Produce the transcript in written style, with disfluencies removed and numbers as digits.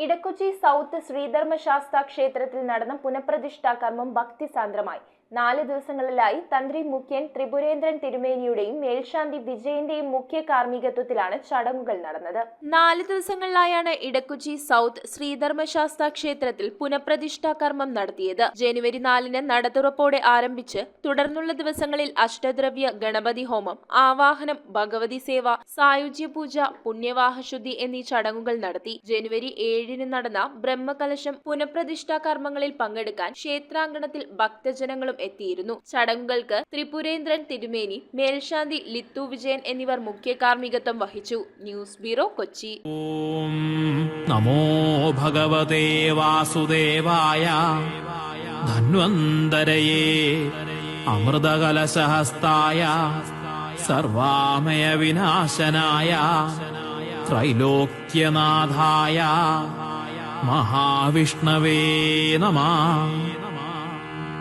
Edakochi south Sree Dharma Sastha ക്ഷേത്രത്തിൽ നടന്ന പുനഃപ്രതിഷ്ഠാ കർമ്മം ഭക്തിസാന്ദ്രമായി. 4 ദിവസങ്ങളിലായി തന്ത്രി മുഖ്യൻ ത്രിപുരേന്ദ്രൻ തിരുമേനിയുടെയും മേൽശാന്തി വിജയന്റെയും മുഖ്യ കാർമ്മികത്വത്തിലാണ് ചടങ്ങുകൾ നടന്നത്. 4 ദിവസങ്ങളിലായാണ് ഇടക്കൊച്ചി സൗത്ത് ശ്രീധർമ്മശാസ്താ ക്ഷേത്രത്തിൽ പുനഃപ്രതിഷ്ഠാ കർമ്മം നടത്തിയത്. ജനുവരി 4-ന് നട തുറപ്പോടെ ആരംഭിച്ച് തുടർന്നുള്ള ദിവസങ്ങളിൽ അഷ്ടദ്രവ്യ ഗണപതി ഹോമം, ആവാഹനം, ഭഗവതി സേവ, സായുജ്യ പൂജ, പുണ്യവാഹശുദ്ധി എന്നീ ചടങ്ങുകൾ നടത്തി. ജനുവരി 7-ന് നടന്ന ബ്രഹ്മകലശം പുനഃപ്രതിഷ്ഠാ കർമ്മങ്ങളിൽ പങ്കെടുക്കാൻ ക്ഷേത്രാങ്കണത്തിൽ ഭക്തജനങ്ങളും എത്തിയിരുന്നു. ചടങ്ങുകൾക്ക് ത്രിപുരേന്ദ്രൻ തിരുമേനി, മേൽശാന്തി ലിത്തു വിജയൻ എന്നിവർ മുഖ്യ കാർമ്മികത്വം വഹിച്ചു. News bureau, Kochi. ഓം നമോ ഭഗവതേ വാസുദേവായ ധന്വന്തരയേ അമൃതകലശഹസ്തായ സർവാമയ വിനാശനായ ത്രൈലോക്യനാഥായ മഹാവിഷ്ണവേ നമഃ.